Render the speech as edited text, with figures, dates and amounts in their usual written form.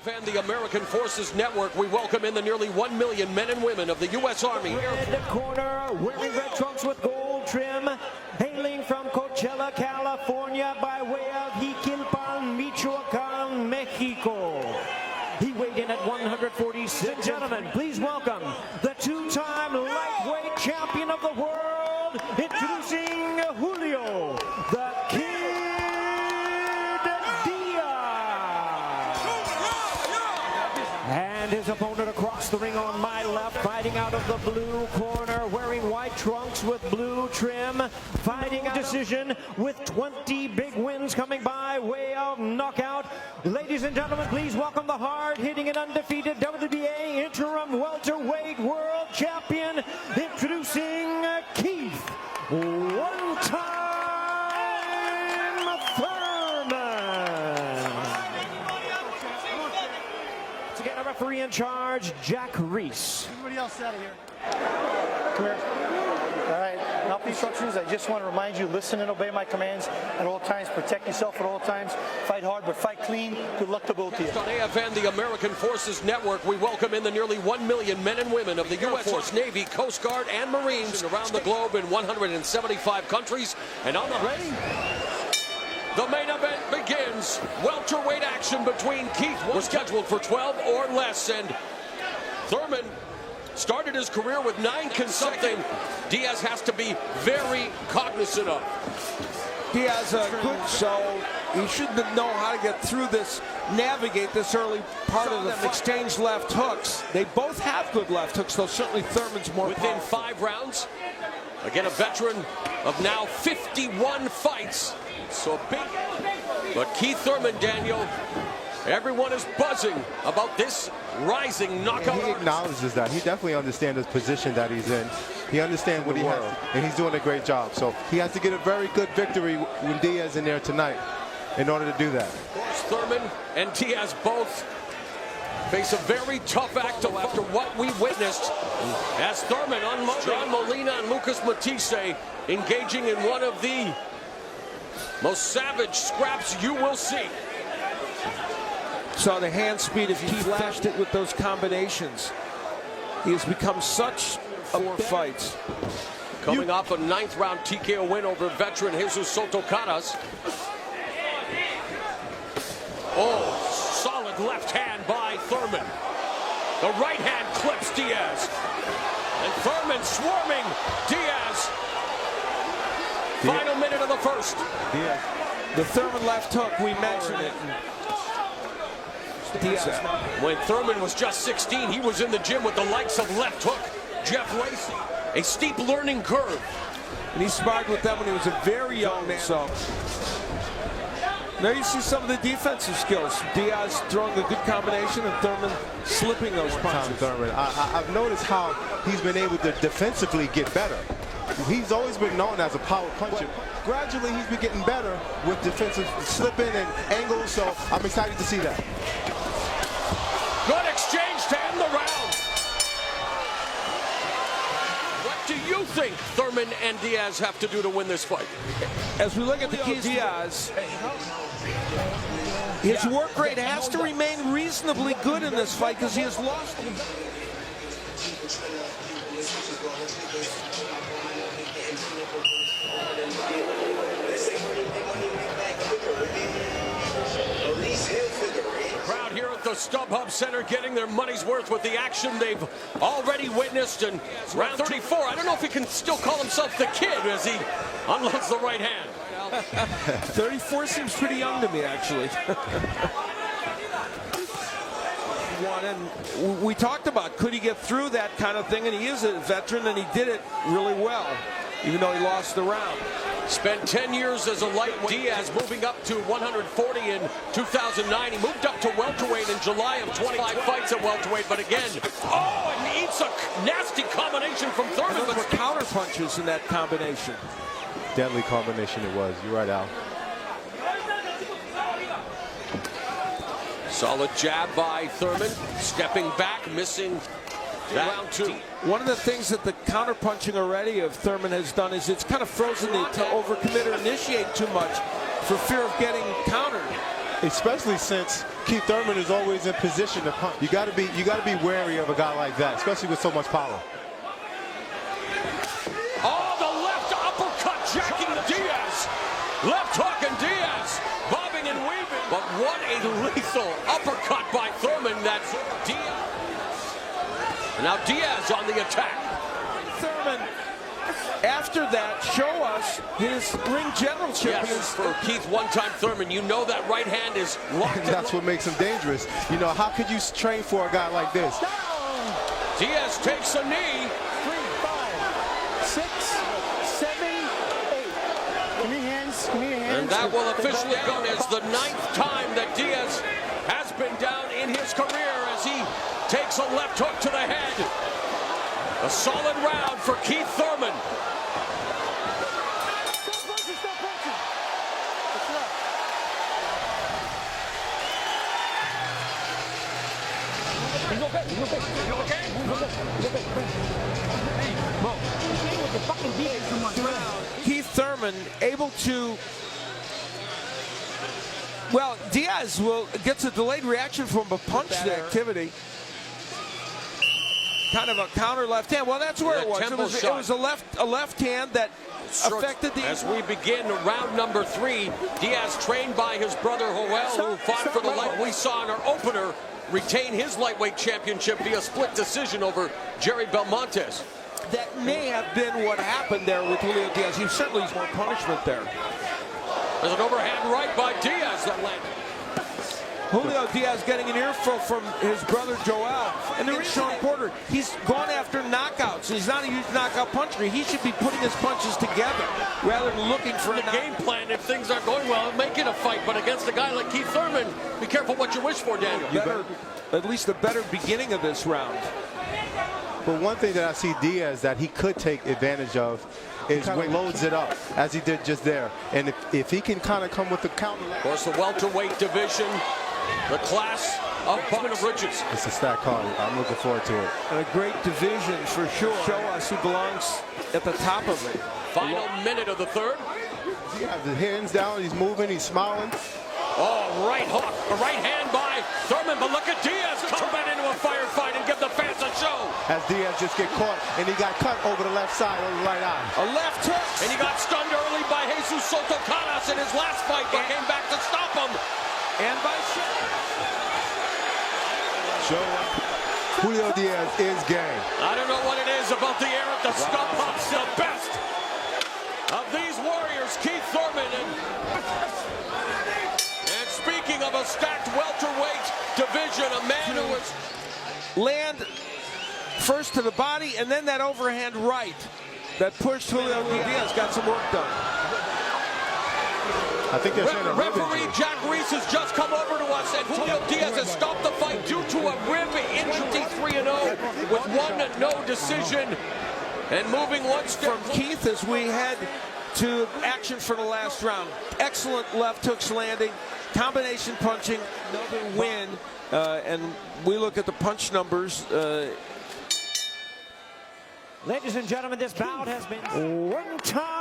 And the American Forces Network, we welcome in the nearly 1 million men and women of the U.S. Army. Red corner, wearing red trunks with gold trim, hailing from Coachella, California, by way of Jiquilpan, Michoacan, Mexico. He weighed in at 146. Gentlemen, please welcome the two-time lightweight champion of the world, introducing Julio, the Kid Diaz. And his opponent across the ring on my left, fighting out of the blue corner, wearing white trunks with blue trim, fighting a decision with 20 big wins coming by way of knockout. Ladies and gentlemen, please welcome the hard-hitting and undefeated WBA interim welterweight world champion, introducing Keith one-time Thurman. Once again, a referee in charge, Jack Reese. Everybody else out of here. Come here. All right, enough instructions. I just want to remind you, listen and obey my commands at all times. Protect yourself at all times. Fight hard, but fight clean. Good luck to both of you. On AFN, the American Forces Network, we welcome in the nearly 1 million men and women of the U.S. Force, Navy, Coast Guard, and Marines around the globe in 175 countries. And on the ready, the main event begins. Welterweight action between Keith. We're scheduled for 12 or less, and Thurman started his career with 9 consecutive. Diaz has to be very cognizant of. Diaz good, so he should know how to get through this, navigate this early part of the fight. Exchange left hooks. They both have good left hooks, though certainly Thurman's more within powerful. 5 rounds. Again, a veteran of now 51 fights. So big. But Keith Thurman, Daniel, everyone is buzzing about this rising knockout. He acknowledges that. He definitely understands the position that he's in. He understands what he has, and he's doing a great job. So he has to get a very good victory when Diaz in there tonight in order to do that. Thurman and Diaz both face a very tough act after what we witnessed as Thurman unloaded John Molina and Lucas Matisse, engaging in one of the most savage scraps you will see. Saw the hand speed if he flashed it with those combinations. He has become such a fights. Coming off a 9th round TKO win over veteran Jesus Soto Caras. Oh, solid left hand by Thurman. The right hand clips Diaz. And Thurman swarming Diaz. Final minute of the first. Diaz. The Thurman left hook, we mentioned it. Diaz. When Thurman was just 16, he was in the gym with the likes of left hook Jeff Lacey. A steep learning curve. And he sparred with them when he was a very young man. So there you see some of the defensive skills. Diaz throwing a good combination and Thurman slipping those punches. Thurman, I've noticed how he's been able to defensively get better. He's always been known as a power puncher. Gradually, he's been getting better with defensive slipping and angles, so I'm excited to see that. Good exchange to end the round. What do you think Thurman and Diaz have to do to win this fight? As we look at the key, Diaz, his work rate has to remain reasonably good in this fight because he has lost. Crowd here at the StubHub Center getting their money's worth with the action they've already witnessed in round 34. I don't know if he can still call himself the Kid as he unloads the right hand. 34 seems pretty young to me, actually. And we talked about, could he get through that kind of thing, and he is a veteran, and he did it really well, even though he lost the round. Spent 10 years as a lightweight. Diaz moving up to 140 in 2009. He moved up to welterweight in July of 25 fights at welterweight, but again, oh, and eats a nasty combination from Thurman. But there were counter punches in that combination. Deadly combination it was. You're right, Al. Solid jab by Thurman, stepping back, missing round 2. One of the things that the counter-punching already of Thurman has done is it's kind of frozen it to overcommit or initiate too much for fear of getting countered. especially since Keith Thurman is always in position to punch. You got to be wary of a guy like that, especially with so much power. Oh, the left uppercut jacking Diaz. Left hook and Diaz bobbing and weaving. But what a lethal uppercut by Thurman. That's Diaz. And now Diaz on the attack. Thurman, after that, show us his ring general champion. Yes, for Keith, one-time Thurman, you know that right hand is locked. That's what makes him dangerous. You know, how could you train for a guy like this? Diaz takes a knee. 3, 5, 6, 7, 8. Give me hands. Give me your hands. And that will officially go as the 9th time that Diaz has been down in his career as he takes a left hook to the head. A solid round for Keith Thurman. Stop punching. What's up? He's okay. He's okay. You okay? He's okay. With the fucking beat. Keith Thurman able to, well, Diaz gets a delayed reaction from a punch activity. Kind of a counter left hand. Well, that's where it was. It was a left hand that affected the. As we begin round number 3, Diaz, trained by his brother Joel, who fought for the light. We saw in our opener retain his lightweight championship via split decision over Jerry Belmontes. That may have been what happened there with Julio Diaz. He certainly needs more punishment there. There's an overhand right by Diaz that landed. Julio Diaz getting an earful from his brother Joel. And there is Sean Porter. He's gone after knockouts. He's not a huge knockout puncher. He should be putting his punches together rather than looking for the game plan. If things aren't going well, make it a fight. But against a guy like Keith Thurman, be careful what you wish for, Daniel. At least a better beginning of this round. But one thing that I see Diaz that he could take advantage of is when he loads it up, as he did just there. And if he can kind of come with the counter. Of course, the welterweight division, the class of bucket of riches. It's a stacked card. I'm looking forward to it. And a great division for sure. Show us who belongs at the top of it. Final minute of the third. He has his hands down. He's moving. He's smiling. Oh, right hook. A right hand by Thurman. But look at Diaz turn that into a firefight and give the fans a show. As Diaz just get caught, and he got cut over the left side on the right eye. A left hook. And he got stunned early by Jesus Soto Canas in his last fight, but came back to stop him. And by Show up. Julio Diaz is game. I don't know what it is about the air at the stump box. The best of these warriors, Keith Thurman. And speaking of a stacked welterweight division, a man who was land first to the body and then that overhand right that pushed Julio Diaz. Got some work done. I think they're saying a rib referee injury. Jack Reese has just come over to us, and Julio Diaz has stopped the fight due to a rib injury. 3-0 with 1-0 decision, and moving one step from Keith as we head to action for the last round. Excellent left hooks landing, combination punching, another win, and we look at the punch numbers. Ladies and gentlemen, this bout has been one time.